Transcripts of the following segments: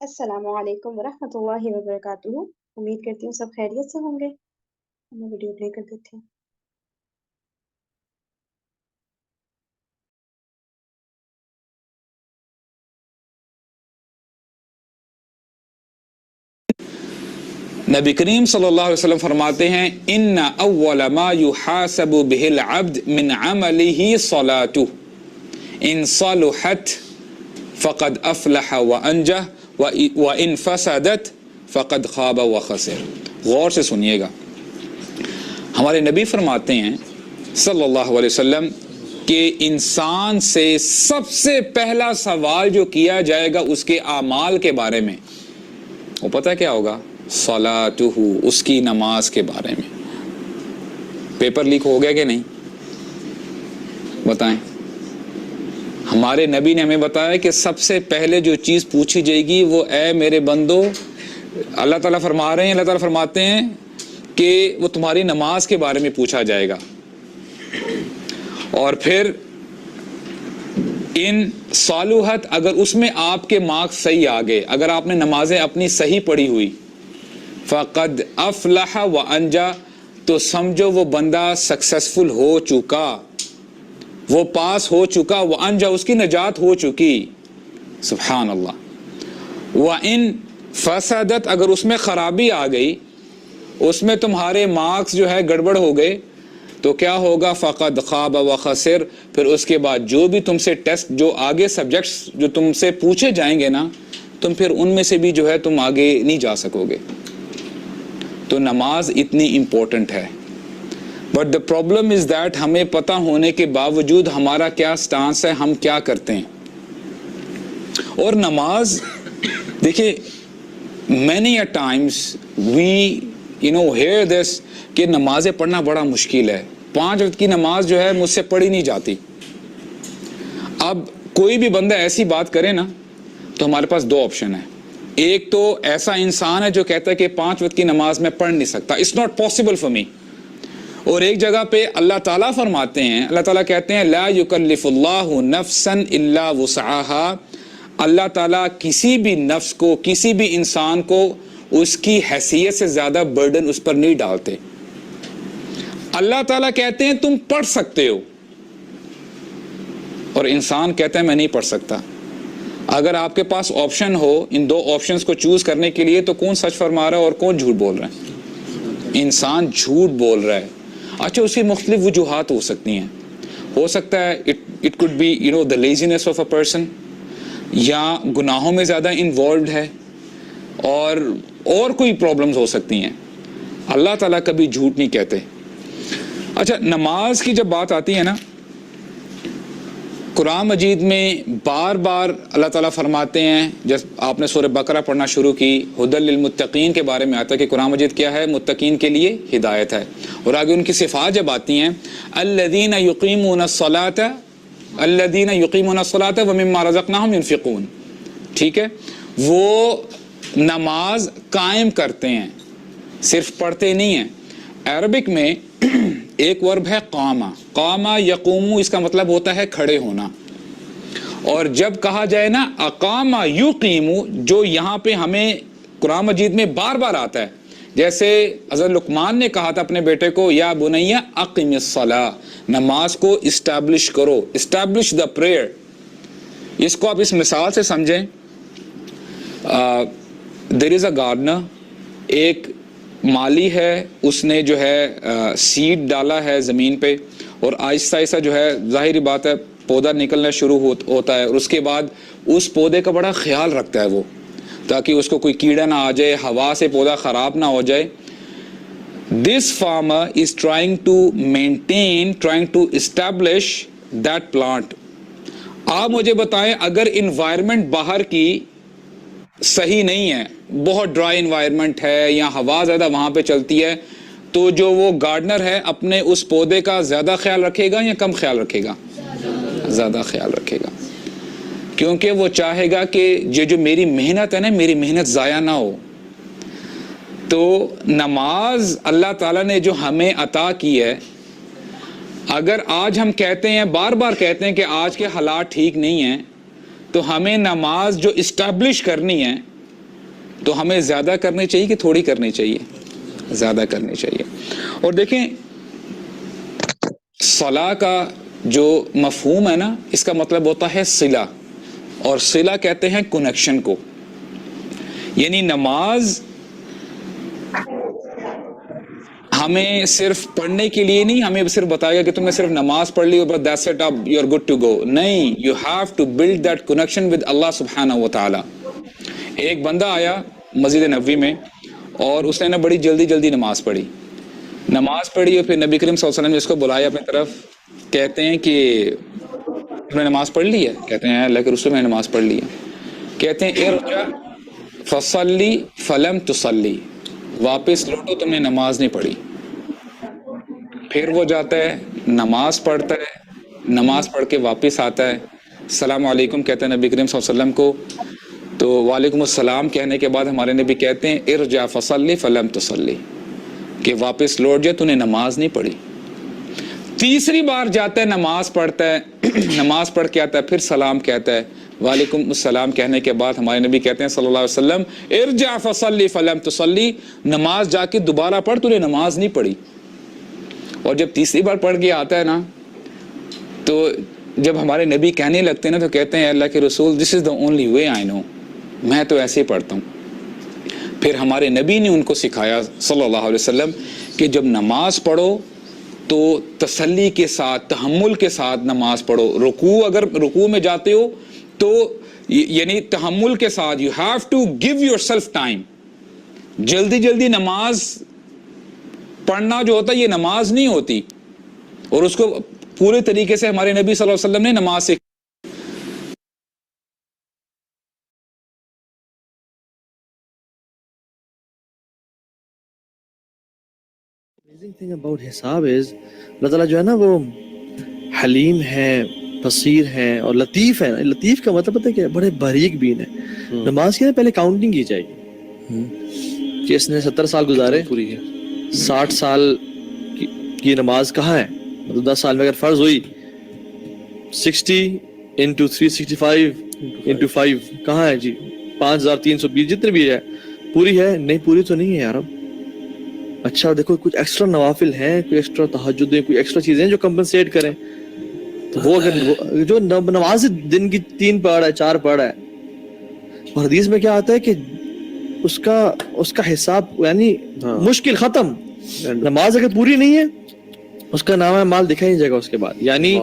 السلام علیکم ورحمۃ اللہ وبرکاتہ۔ امید کرتی ہوں سب خیریت سے ہوں گے۔ ہم ویڈیو پلے کر دیتے ہیں۔ نبی کریم صلی اللہ علیہ وسلم فرماتے ہیں ان اول ما يحاسب به العبد من عمله صلاته ان صلحت فقد افلح وانجح وان فسدت فقد خاب وخسر۔ غور سے سنیے گا، ہمارے نبی فرماتے ہیں صلی اللہ علیہ وسلم کہ انسان سے سب سے پہلا سوال جو کیا جائے گا اس کے اعمال کے بارے میں، وہ پتہ کیا ہوگا؟ صلاتہ، اس کی نماز کے بارے میں۔ پیپر لیک ہو گیا کہ نہیں؟ بتائیں۔ ہمارے نبی نے ہمیں بتایا کہ سب سے پہلے جو چیز پوچھی جائے گی وہ اے میرے بندو، اللہ تعالیٰ فرما رہے ہیں، اللہ تعالیٰ فرماتے ہیں کہ وہ تمہاری نماز کے بارے میں پوچھا جائے گا، اور پھر ان صالحت، اگر اس میں آپ کے مارکس صحیح آ گئے، اگر آپ نے نمازیں اپنی صحیح پڑھی ہوئی، فقد افلح وانجا، تو سمجھو وہ بندہ سکسیسفل ہو چکا، وہ پاس ہو چکا، وانجا، اس کی نجات ہو چکی۔ سبحان اللہ۔ وان فسدت، اگر اس میں خرابی آ گئی، اس میں تمہارے مارکس جو ہے گڑبڑ ہو گئے، تو کیا ہوگا؟ فقد خاب وخسر، پھر اس کے بعد جو بھی تم سے ٹیسٹ، جو آگے سبجیکٹس جو تم سے پوچھے جائیں گے نا، تم پھر ان میں سے بھی جو ہے تم آگے نہیں جا سکو گے۔ تو نماز اتنی امپورٹنٹ ہے، but the problem is that ہمیں پتہ ہونے کے باوجود ہمارا کیا سٹانس ہے، ہم کیا کرتے ہیں۔ اور نماز دیکھیے، many a times we hear this کہ نمازیں پڑھنا بڑا مشکل ہے، 5 وقت کی نماز جو ہے مجھ سے پڑھی نہیں جاتی۔ اب کوئی بھی بندہ ایسی بات کرے نا تو ہمارے پاس 2 آپشن ہیں۔ ایک تو ایسا انسان ہے جو کہتا ہے کہ 5 وقت کی نماز میں پڑھ نہیں سکتا، it's not possible for me۔ اور ایک جگہ پہ اللہ تعالیٰ فرماتے ہیں، اللہ تعالیٰ کہتے ہیں لا یکلف اللہ نفسا الا وسعها، اللہ تعالیٰ کسی بھی نفس کو، کسی بھی انسان کو اس کی حیثیت سے زیادہ برڈن اس پر نہیں ڈالتے۔ اللہ تعالیٰ کہتے ہیں تم پڑھ سکتے ہو، اور انسان کہتا ہے میں نہیں پڑھ سکتا۔ اگر آپ کے پاس آپشن ہو ان 2 آپشنز کو چوز کرنے کے لیے، تو کون سچ فرما رہا ہے اور کون جھوٹ بول رہا ہے؟ انسان جھوٹ بول رہا ہے۔ اچھا، اس کی مختلف وجوہات ہو سکتی ہیں، ہو سکتا ہے it could be the laziness of a person، یا گناہوں میں زیادہ انوالوڈ ہے، اور کوئی پرابلمز ہو سکتی ہیں۔ اللہ تعالیٰ کبھی جھوٹ نہیں کہتے۔ اچھا، نماز کی جب بات آتی ہے نا، قرآن مجید میں بار بار اللہ تعالیٰ فرماتے ہیں، جب آپ نے سورہ بقرہ پڑھنا شروع کی، ہدی للمتقین کے بارے میں آتا ہے کہ قرآن مجید کیا ہے؟ متقین کے لیے ہدایت ہے۔ اور آگے ان کی صفات جب آتی ہیں، الذین یقیمون الصلاۃ ومما رزقناہم ینفقون، ٹھیک ہے، وہ نماز قائم کرتے ہیں، صرف پڑھتے نہیں ہیں۔ عربک میں ایک ورب ہے قامہ، قامہ یقوم، اس کا مطلب ہوتا ہے کھڑے ہونا۔ اور جب کہا جائے نا اقامہ یقیم، جو یہاں پہ ہمیں قرآن مجید میں بار بار آتا ہے، جیسے حضرت لقمان نے کہا تھا اپنے بیٹے کو، یا بنی اقم الصلاۃ، نماز کو اسٹیبلش کرو، اسٹیبلش دا پریئر۔ اس کو آپ اس مثال سے سمجھیں، دیر از اے گارڈنر، ایک مالی ہے، اس نے جو ہے سیڈ ڈالا ہے زمین پہ، اور آہستہ آہستہ جو ہے ظاہری بات ہے پودا نکلنا شروع ہوتا ہے، اور اس کے بعد اس پودے کا بڑا خیال رکھتا ہے وہ، تاکہ اس کو کوئی کیڑا نہ آ جائے، ہوا سے پودا خراب نہ ہو جائے۔ This farmer is trying to maintain, trying to establish that plant. آپ مجھے بتائیں، اگر انوائرمنٹ باہر کی صحیح نہیں ہے، بہت ڈرائی انوائرمنٹ ہے یا ہوا زیادہ وہاں پہ چلتی ہے، تو جو وہ گارڈنر ہے اپنے اس پودے کا زیادہ خیال رکھے گا یا کم خیال رکھے گا؟ زیادہ خیال رکھے گا، کیونکہ وہ چاہے گا کہ یہ جو میری محنت ہے نا، میری محنت ضائع نہ ہو۔ تو نماز اللہ تعالیٰ نے جو ہمیں عطا کی ہے، اگر آج ہم کہتے ہیں، بار بار کہتے ہیں کہ آج کے حالات ٹھیک نہیں ہیں، تو ہمیں نماز جو اسٹیبلش کرنی ہے، تو ہمیں زیادہ کرنی چاہیے کہ تھوڑی کرنی چاہیے؟ زیادہ کرنی چاہیے. اور دیکھیں صلاح کا جو مفہوم ہے نا، اس کا مطلب ہوتا ہے صلہ، اور صلہ کہتے ہیں کنیکشن کو. یعنی نماز ہمیں صرف پڑھنے کے لیے نہیں، ہمیں صرف بتائے گا کہ تم نے صرف نماز پڑھ لی اور بس that's it, اب you are good to go. نہیں، you have to build that connection with Allah سبحانہ و تعالی. ایک بندہ آیا مسجد نبوی میں اور اس نے نا بڑی جلدی جلدی نماز پڑھی اور پھر نبی کریم صلی اللہ علیہ وسلم نے اس کو بلایا اپنی طرف. کہتے ہیں کہ تم نے نماز پڑھ لی ہے؟ کہتے ہیں اللہ کے رسول میں نے نماز پڑھ لی ہے. کہتے ہیں ارجع فصلی فلم تصلی، واپس لوٹو، تم نے نماز نہیں پڑھی. پھر وہ جاتا ہے نماز پڑھتا ہے، نماز پڑھ کے واپس آتا ہے، السلام علیکم کہتا ہے نبی کریم صلی اللہ علیہ وسلم کو. تو وعلیکم السلام کہنے کے بعد ہمارے نبی کہتے ہیں ارجع فصلی فلم تصلی، کہ واپس لوٹ جائے، تو نے نماز نہیں پڑھی. تیسری بار جاتا ہے نماز پڑھتا ہے، نماز پڑھ کے آتا ہے، پھر سلام کہتا ہے، وعلیکم السلام کہنے کے بعد ہمارے نبی کہتے ہیں صلی اللہ علیہ وسلم ارجع فصلی فلم تصلی، نماز جا کے دوبارہ پڑھ، تو نے نماز نہیں پڑھی. اور جب تیسری بار پڑھ کے آتا ہے نا، تو جب ہمارے نبی کہنے لگتے ہیں نا، تو کہتے ہیں اللہ کے رسول دس از دا اونلی وے آئی نو، میں تو ایسے ہی پڑھتا ہوں. پھر ہمارے نبی نے ان کو سکھایا صلی اللہ علیہ وسلم کہ جب نماز پڑھو تو تسلی کے ساتھ، تحمل کے ساتھ نماز پڑھو. اگر رکوع میں جاتے ہو تو یعنی تحمل کے ساتھ، you have to give yourself time. جلدی جلدی نماز پڑھنا جو ہوتا ہے یہ نماز نہیں ہوتی، اور اس کو پورے طریقے سے ہمارے نبی صلی اللہ علیہ وسلم نے نماز سے Amazing thing about حساب is اللہ تعالیٰ جو ہے نا وہ حلیم ہے، بصیر ہے اور لطیف ہے. لطیف کا مطلب پتہ ہے کہ بڑے باریک بین ہے. نماز کے پہلے کاؤنٹنگ کی جائے گی کہ اس نے 70 سال گزارے، 60 سال کی نماز کہاں ہے، مطلب 10 سال میں اگر فرض ہوئی 60 into 365 into 5 کہاں ہے جی، 5320 جتنے بھی ہے، پوری ہے؟ نہیں پوری تو نہیں ہے یار. اب اچھا دیکھو کچھ ایکسٹرا نوافل ہیں، کوئی ایکسٹرا تہجدیں، کوئی ایکسٹرا چیزیں جو کمپنسیٹ کریں. تو وہ اگر جو نماز دن کی 3 پڑھ ہے 4 پڑھ ہے، اور حدیث میں کیا آتا ہے کہ اس کا حساب یعنی مشکل ختم. نماز اگر پوری نہیں ہے اس کا نام ہے مال دکھا ہی نہیں جائے گا اس کے بعد. یعنی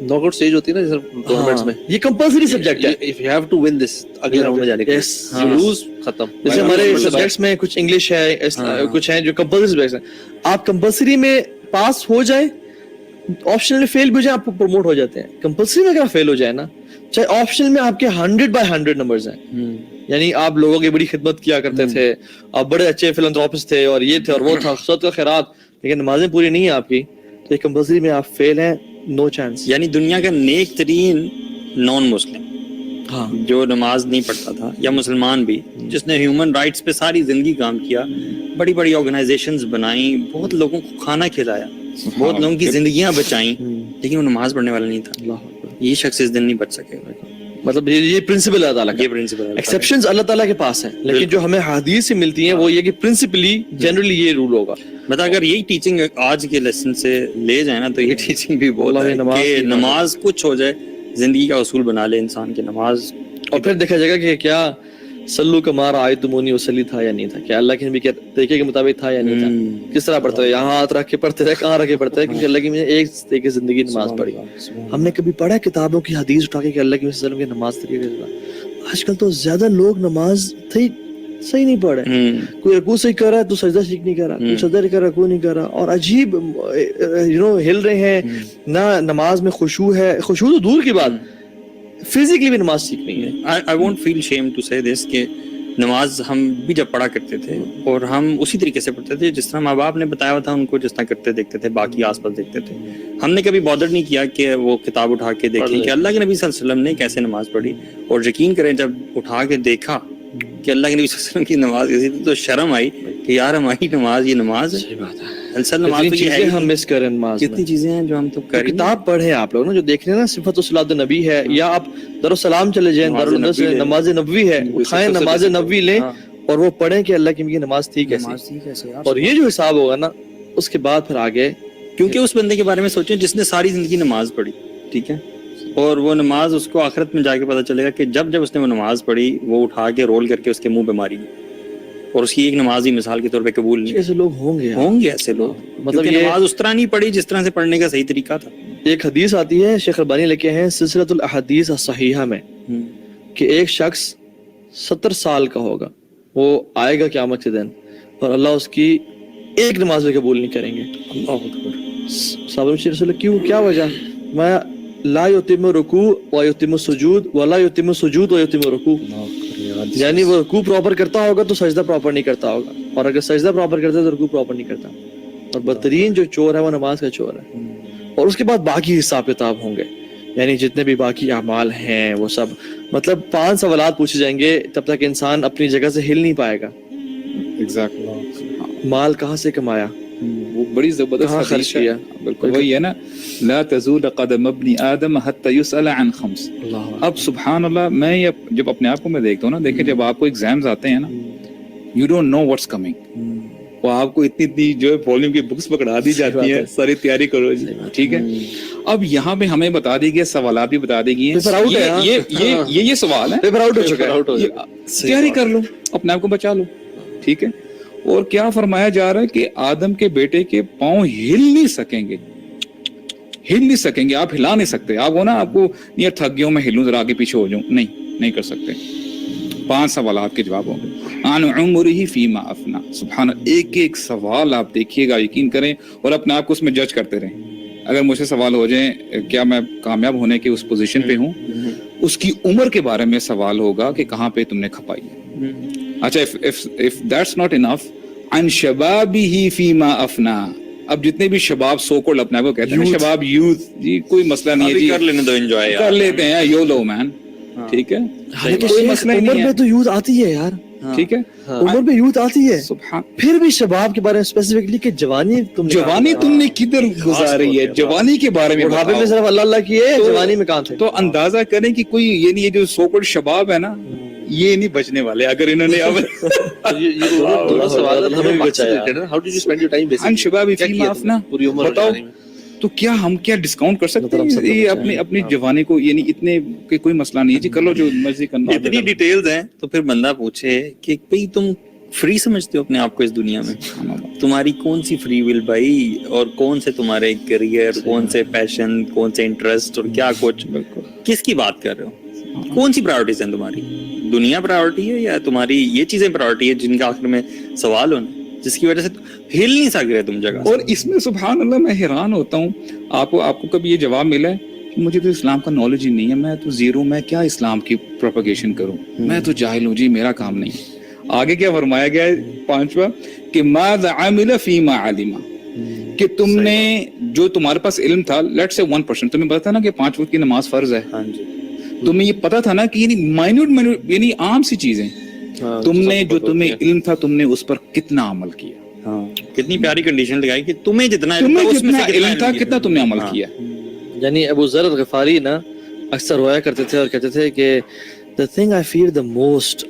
ناک آؤٹ سٹیج ہوتی ہے نا ٹورنامنٹس میں، یہ کمپلسری سبجیکٹ ہے. if you have to win this اگلے راؤنڈ میں جانے کے لیے you lose ختم. جیسے ہمارے سبجیکٹس میں کچھ انگلش ہے، کچھ ہیں جو کمپلسری سبجیکٹس ہیں. آپ کمپلسری میں پاس ہو جائیں، آپشنل میں فیل بھی ہو جائیں، آپ کو پروموٹ ہو جاتے ہیں. کمپلسری میں اگر آپ فیل ہو جائے نا، چاہے آپشنل میں آپ کے 100/100 نمبرز ہیں، یعنی آپ لوگوں کی بڑی خدمت کیا کرتے تھے، آپ بڑے اچھے فلانتھروپسٹ تھے اور یہ تھے اور وہ تھا، صدقہ و خیرات، لیکن نمازیں پوری نہیں ہیں آپ کی، تو یہ کمپلسری میں آپ فیل ہیں، نو چانس. یعنی دنیا کا نیک ترین نان مسلم جو نماز نہیں پڑھتا تھا، یا مسلمان بھی جس نے ہیومن رائٹس پہ ساری زندگی کام کیا، بڑی بڑی آرگنائزیشنز بنائیں، بہت لوگوں کو کھانا کھلایا، بہت لوگوں کی زندگیاں بچائیں، لیکن وہ نماز پڑھنے والا نہیں تھا. یہ شخص اس دن نہیں بچ سکے. مطلب یہ پرنسپل اللہ تعالیٰ کا، یہ پرنسپل ایکسیپشنز اللہ تعالیٰ کے پاس ہیں، لیکن جو ہمیں حدیث سے ملتی ہیں وہ یہ کہ پرنسپلی جنرلی یہ رول ہوگا. بتا اگر یہی ٹیچنگ آج کے لیسن سے لے جائے نا، تو یہ ٹیچنگ بھی بہت ہے کہ نماز کچھ ہو جائے، زندگی کا اصول بنا لے انسان کی نماز. اور پھر دیکھا جائے گا کہ کیا سلو کا مارا آیتمونی وسلی تھا یا نہیں تھا، کیا اللہ کے نبی کے طریقے کے مطابق تھا یا نہیں تھا، کس طرح پڑھتے رہے، یہاں ہاتھ رکھ کے پڑھتے رہے، کہاں رکھ کے پڑھتے رہے، کیونکہ اللہ کی ایک طریقے سے زندگی نماز پڑھی. ہم نے کبھی پڑھا کتابوں کی حدیث اٹھا کے کہ اللہ کے نبی صلی اللہ علیہ وسلم کی نماز طریقے سے. آج کل تو زیادہ لوگ نماز صحیح نہیں پڑھ رہے. کوئی رکوع صحیح کر رہا ہے تو سجدہ ٹھیک نہیں کر رہا، کوئی سجدہ نہیں کر رہا، رکوع نہیں کر رہا، اور عجیب ہل رہے ہیں. نہ نماز میں خشوع ہے، خشوع تو دور کی بات، فزیکلی بھی نماز ٹھیک نہیں ہے. I won't feel shame to say this کہ نماز ہم بھی جب پڑھا کرتے تھے اور ہم اسی طریقے سے پڑھتے تھے جس طرح ماں باپ نے بتایا ہوا تھا ان کو، جس طرح کرتے دیکھتے تھے، باقی آس پاس دیکھتے تھے. ہم نے کبھی بادر نہیں کیا کہ وہ کتاب اٹھا کے دیکھیں کہ اللہ کے نبی صلی اللہ علیہ وسلم نے کیسے نماز پڑھی. اور یقین کریں جب اٹھا کے دیکھا کہ اللہ کے نبی صلی اللہ علیہ وسلم کی نماز کیسی تھی تو شرم آئی کہ یار ہماری نماز یہ نماز ہے. ہم مس کریں نماز، کتنی چیزیں ہیں جو ہم تو کر. کتاب پڑھیں آپ لوگ نا، جو دیکھ رہے ہیں نا صفت الصلاۃ النبی ہے، یا آپ دارالسلام چلے جائیں، دارالسلام نماز نبوی ہے، اٹھائیں نماز نبوی لیں اور وہ پڑھیں کہ اللہ کی نماز تھی کیسی, نماز تھی کیسے یار. اور یہ جو حساب ہوگا نا اس کے بعد پھر آگے, کیونکہ اس بندے کے بارے میں سوچیں جس نے ساری زندگی نماز پڑھی, ٹھیک ہے, اور وہ نماز اس کو آخرت میں جا کے پتہ چلے گا کہ جب جب اس نے وہ نماز پڑھی وہ اٹھا کے رول کر کے اس کے منہ پہ ماری, اور اس کی ایک نماز ہی مثال کے طور پہ قبول نہیں. ایسے لوگ ہوں گے, ہوں گے ایسے لوگ, مطلب یہ یہ نماز اس طرح نہیں پڑھی جس طرح سے پڑھنے کا صحیح طریقہ تھا. ایک حدیث آتی ہے, شیخ البانی لکھے ہیں سلسلۃ الاحادیث الصحیحہ میں, کہ ایک شخص 70 سال کا ہوگا, وہ آئے گا قیامت کے دن اور اللہ اس کی ایک نماز بھی قبول نہیں کریں گے. اللہ اکبر. صحابہ نے رسول کیوں, کیا وجہ؟ میں لا یتم رکوع و یتم سجود ولا یتم سجود و یتم رکوع, یعنی وہ رکوع پراپر کرتا ہوگا تو سجدہ پراپر نہیں کرتا ہوگا, اور اگر سجدہ پراپر کرتا ہے تو رکوع پراپر نہیں کرتا. اور بدترین جو چور ہے وہ نماز کا چور ہے. اور اس کے بعد باقی حساب کتاب ہوں گے, یعنی جتنے بھی باقی اعمال ہیں وہ سب, مطلب 5 سوالات پوچھے جائیں گے تب تک انسان اپنی جگہ سے ہل نہیں پائے گا. مال کہاں سے کمایا, وہ بڑی زبردست کہاں خرچ کیا. بالکل وہی ہے نا, لا تزول قدم ابن آدم حتی یسأل عن 5. اب سبحان اللہ, میں جب اپنے آپ کو میں دیکھتا ہوں نا, دیکھیں جب آپ کو ایگزامز آتے ہیں نا, you don't know what's coming, وہ آپ کو اتنی جو ولیوم کی بکس پکڑا دی جاتی ہیں, ساری تیاری کرو جی, ٹھیک ہے. اب یہاں پہ ہمیں بتا دی گئی, سوالات بھی بتا دی گئی ہیں, یہ سوال ہے, پیپر آؤٹ ہو چکا ہے, تیاری کر لو, اپنے آپ کو بچا لو, ٹھیک ہے. اور کیا فرمایا جا رہا ہے کہ آدم کے بیٹے کے پاؤں ہل نہیں سکیں گے, ہل نہیں سکیں گے, آپ ہلا نہیں سکتے. آپ ہو نا, آپ کو یہ تھک گیا ہوں میں ہلوں ذرا آگے پیچھے ہو جاؤں, نہیں کر سکتے. 5 سوالات کے جواب ہوں گے. عن عمرہ فیما افنا, سبحان اللہ, ایک سوال آپ دیکھیے گا, یقین کریں, اور اپنے آپ کو اس میں جج کرتے رہیں. اگر مجھ سے سوال ہو جائیں کیا میں کامیاب ہونے کی اس پوزیشن پہ ہوں, اس کی عمر کے بارے میں سوال ہوگا کہ کہاں پہ تم نے کھپائی ہے. اچھا, if that's not enough, عن شبابہ فیما افنا, اب جتنے بھی شباب سو کالڈ اپنے کو کہتے ہیں شباب, یوتھ, جی کوئی مسئلہ نہیں ہے جی, کر لینے دو, انجوائے کر لیتے ہیں, یولو مین, ٹھیک ہے. کوئی مسئلہ نہیں ہے, عمر میں تو یوتھ آتی ہے یار, ٹھیک ہے, عمر میں یوتھ آتی ہے. سبحان, پھر بھی شباب کے بارے میں اسپیسیفکلی کہ جوانی تم نے کدھر گزاری ہے, جوانی کے بارے میں بڑھاپے میں صرف اللہ اللہ کی ہے, جوانی میں کہاں تھے. تو اندازہ کریں کہ کوئی یہ نہیں, یہ جو سو کالڈ شباب ہے نا, یہ نہیں بچنے والے اگر انہوں نے اب بتاؤ تو کیا ہم کیا ڈسکاؤنٹ کر سکتے ہیں یہ اپنی جوانی کو, یعنی اتنے کہ کوئی مسئلہ نہیں ہے جی, کر لو جو مرضی کرنا. اتنی ڈیٹیلز ہیں تو پھر بندہ پوچھے کہ بھئی تم فری سمجھتے ہو اپنے آپ کو اس دنیا میں, تمہاری کون سی فری ول بھائی, اور کون سے تمہارے کیریئر, کون سے پیشن, کون سے انٹرسٹ, اور کیا کچھ, کس کی بات کر رہے ہو, کون سی پرائورٹیز ہیں تمہاری, دنیا پرائورٹی ہے یا تمہاری یہ چیزیں پرائورٹی ہے جن کا آخر میں سوال ہونا, جس کی وجہ سے ہل نہیں سک رہے تم جگہ. اور اس میں سبحان اللہ میں حیران ہوتا ہوں, آپ کو کبھی یہ جواب ملا ہے کہ مجھے تو اسلام کا نالج ہی نہیں ہے, میں تو زیرو, میں کیا اسلام کی پروپیگیشن کروں, میں تو جاہل ہوں جی, میرا کام نہیں. آگے کیا فرمایا گیا ہے 5واں, کہ ماذا عمل فیما علم, کہ تم نے جو تمہارے پاس علم تھا, لیٹ سے 1%, تمہیں پتا تھا نا کہ 5 وقت کی نماز فرض ہے, تمہیں یہ پتا تھا نا کہ یعنی مائنوٹ یعنی عام سی چیزیں, تم نے جو تمہیں علم تھا تم نے اس پر کتنا عمل کیا. کتنی پیاری کنڈیشن لگائی کہ تمہیں جتنا علم تھا کتنا تم نے عمل کیا. یعنی ابو ذر غفاری نا اکثر رویا کرتے تھے اور کہتے تھے کہ the thing I fear the most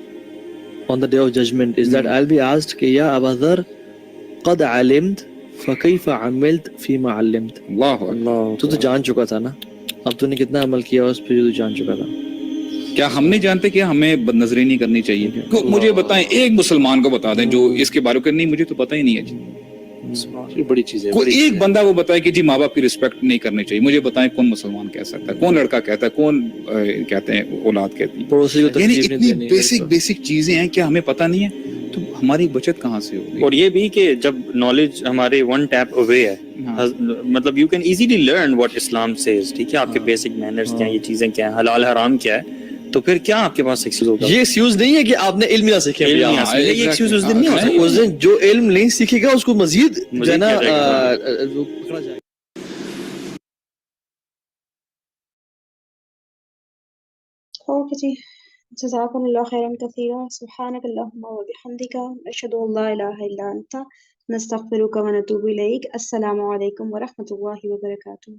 on the day of judgment is that I'll be asked کہ یا ابا ذر قد علمت فكيف عملت فيما علمت. اللہ, تو جان چکا تھا نا, اب تو نے کتنا عمل کیا اس پہ جو تو جان چکا تھا. کیا ہم نہیں جانتے کہ ہمیں بد نظری نہیں کرنی چاہیے؟ مجھے بتائیں, ایک مسلمان کو بتا دیں جو اس کے بارے میں, نہیں مجھے تو پتہ ہی نہیں ہے جی, بڑی چیز ہے. کوئی ایک بندہ وہ بتائے کہ جی ماں باپ کی رسپیکٹ نہیں کرنی چاہیے, مجھے بتائیں کون مسلمان کہہ سکتا ہے, کون لڑکا کہتا ہے, کون کہتے ہیں اولاد کہتی ہے, یعنی اتنی بیسک چیزیں ہیں کہ ہمیں پتہ نہیں ہے, تو ہماری بچت کہاں سے ہوگی. اور یہ بھی کہ جب نالج ہمارے 1 ٹیپ اوے ہے, مطلب you can easily learn what Islam says, ٹھیک ہے, آپ کے بیسک مینرز کیا ہیں, یہ چیزیں کیا ہیں, حلال حرام کیا ہے, تو پھر کیا آپ کے پاس ایکسکیوز ہوگا. یہ ایکسکیوز نہیں ہے کہ آپ نے علم نہ سیکھے, یہ ایکسکیوز اس دن نہیں ہو سکتا. اس دن جو علم نہیں سیکھے گا اس کو مزید جو ہے نا پکڑا جائے گا. اوکے جی, جزاکم اللہ خیرا کثیرا, سبحانک اللہم و بحمدک, اشہد ان لا الہ الا انت, نستغفرک و نتوب الیک. السلام علیکم ورحمۃ اللہ وبرکاتہ.